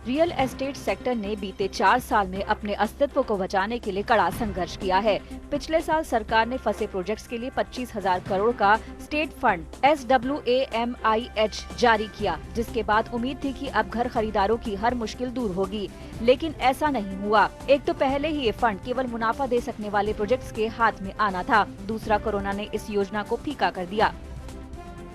Real estate sector ने बीते 4 साल में अपने अस्तित्व को बचाने के लिए कड़ा संघर्ष किया है। पिछले साल सरकार ने फंसे प्रोजेक्ट्स के लिए 25,000 करोड़ का स्टेट फंड SWAMIH जारी किया, जिसके बाद उम्मीद थी कि अब घर खरीदारों की हर मुश्किल दूर होगी, लेकिन ऐसा नहीं हुआ। एक तो पहले ही ये फंड केवल मुनाफा दे सकने वाले प्रोजेक्ट्स के हाथ में आना था, दूसरा कोरोना ने इस योजना को फीका कर दिया।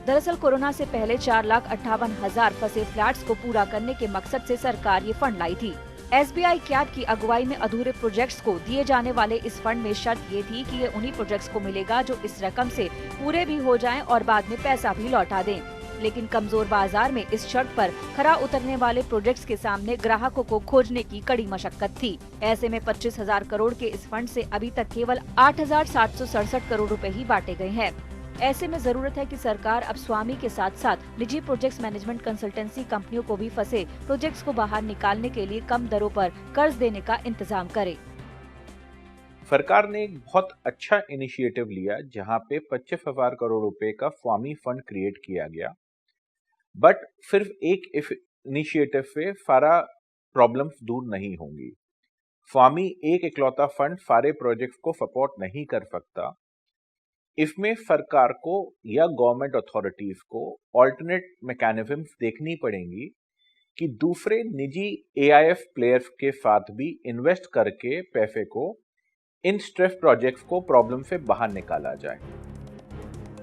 दरअसल कोरोना से पहले 4,58,000 फंसे फ्लैट्स को पूरा करने के मकसद से सरकार ये फंड लाई थी। SBI कैब की अगुवाई में अधूरे प्रोजेक्ट्स को दिए जाने वाले इस फंड में शर्त ये थी कि ये उन्हीं प्रोजेक्ट्स को मिलेगा जो इस रकम से पूरे भी हो जाएं और बाद में पैसा भी लौटा दें। लेकिन कमजोर बाजार में इस शर्त पर खरा उतरने वाले प्रोजेक्ट्स के सामने ग्राहकों को खोजने की कड़ी मशक्कत थी। ऐसे में 25,000 करोड़ के इस फंड से अभी तक केवल 8,767 करोड़ रुपए ही बांटे गए हैं। ऐसे में जरूरत है कि सरकार अब स्वामी के साथ साथ निजी प्रोजेक्ट्स मैनेजमेंट कंसल्टेंसी कंपनियों को भी फंसे प्रोजेक्ट्स को बाहर निकालने के लिए कम दरों पर कर्ज देने का इंतजाम करे। सरकार ने एक बहुत अच्छा इनिशिएटिव लिया जहां पे 25,000 करोड़ रुपए का स्वामी फंड क्रिएट किया गया। बट सिर्फ एक इनिशिएटिव से सारा प्रॉब्लम्स दूर नहीं होंगी। स्वामी एक इकलौता फंड सारे प्रोजेक्ट्स को सपोर्ट नहीं कर सकता। इसमें सरकार को या गवर्नमेंट अथॉरिटीज को ऑल्टरनेट मैकेनिज्म्स देखनी पड़ेंगी कि दूसरे निजी AIF प्लेयर्स के साथ भी इन्वेस्ट करके पैसे को इन स्ट्रेस प्रोजेक्ट्स को प्रॉब्लम से बाहर निकाला जाए।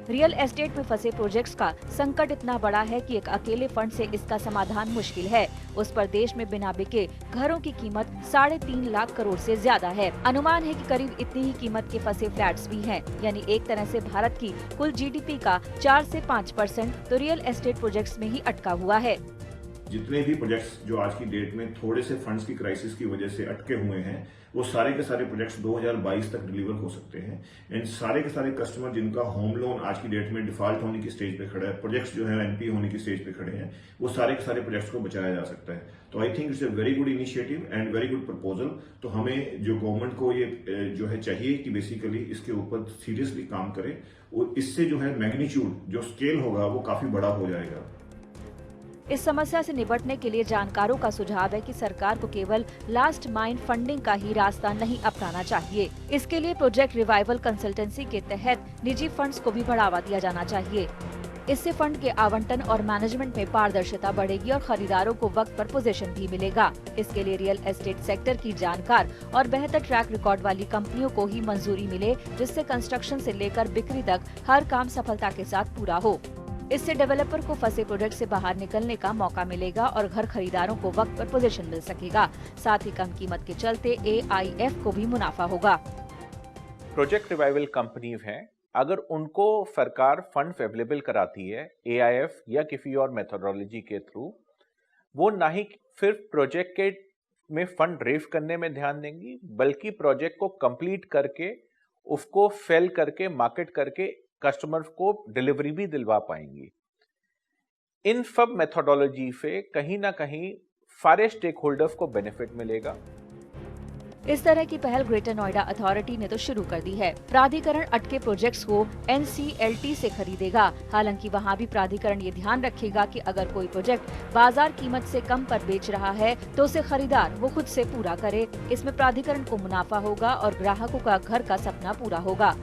रियल एस्टेट में फंसे प्रोजेक्ट्स का संकट इतना बड़ा है कि एक अकेले फंड से इसका समाधान मुश्किल है। उस पर देश में बिना बिके घरों की कीमत 3.5 लाख करोड़ से ज्यादा है। अनुमान है कि करीब इतनी ही कीमत के फंसे फ्लैट्स भी हैं। यानी एक तरह से भारत की कुल GDP का 4 से 5% तो रियल एस्टेट प्रोजेक्ट्स में ही अटका हुआ है। जितने भी प्रोजेक्ट्स जो आज की डेट में थोड़े से फंड्स की क्राइसिस की वजह से अटके हुए हैं, वो सारे के सारे प्रोजेक्ट्स 2022 तक डिलीवर हो सकते हैं। एंड सारे के सारे कस्टमर जिनका होम लोन आज की डेट में डिफॉल्ट होने की स्टेज पे खड़ा है, प्रोजेक्ट्स जो है NPA होने की स्टेज पे खड़े हैं, वो सारे के सारे प्रोजेक्ट्स को बचाया जा सकता है। तो I think it's a very good initiative and very good proposal. तो हमें जो गवर्नमेंट को ये जो है चाहिए कि बेसिकली इसके ऊपर सीरियसली काम करे और इससे जो है मैग्नीट्यूड जो स्केल होगा वो काफी बड़ा हो जाएगा। इस समस्या से निपटने के लिए जानकारों का सुझाव है कि सरकार को केवल लास्ट माइल फंडिंग का ही रास्ता नहीं अपनाना चाहिए। इसके लिए प्रोजेक्ट रिवाइवल कंसल्टेंसी के तहत निजी फंड्स को भी बढ़ावा दिया जाना चाहिए। इससे फंड के आवंटन और मैनेजमेंट में पारदर्शिता बढ़ेगी और खरीदारों को वक्त पर पोजीशन भी मिलेगा। इसके लिए रियल एस्टेट सेक्टर की जानकार और बेहतर ट्रैक रिकॉर्ड वाली कंपनियों को ही मंजूरी मिले, जिससे कंस्ट्रक्शन से लेकर बिक्री तक हर काम सफलता के साथ पूरा हो। इससे डेवलपर को फंसे प्रोजेक्ट से बाहर निकलने का मौका मिलेगा और घर खरीदारों को वक्त पर पोजीशन मिल सकेगा। साथ ही कम कीमत के चलते AIF को भी मुनाफा होगा। प्रोजेक्ट रिवाइवल कंपनीज हैं, अगर उनको सरकार फंड अवेलेबल कराती है AIF या किसी और मेथोडोलॉजी के थ्रू, वो ना ही सिर्फ प्रोजेक्ट के में फंड रेज करने में ध्यान देंगी, बल्कि प्रोजेक्ट को कंप्लीट करके उसको सेल करके मार्केट करके कस्टमर्स को डिलीवरी भी दिलवा पाएंगी। इन सब मेथोडोलॉजी से कहीं ना कहीं सारे स्टेक होल्डर्स को बेनिफिट मिलेगा। इस तरह की पहल ग्रेटर नोएडा अथॉरिटी ने तो शुरू कर दी है। प्राधिकरण अटके प्रोजेक्ट्स को NCLT से खरीदेगा। हालांकि वहां भी प्राधिकरण ये ध्यान रखेगा कि अगर कोई प्रोजेक्ट बाजार कीमत से कम पर बेच रहा है तो उसे खरीदार वो खुद से पूरा करे। इसमें प्राधिकरण को मुनाफा होगा और ग्राहकों का घर का सपना पूरा होगा।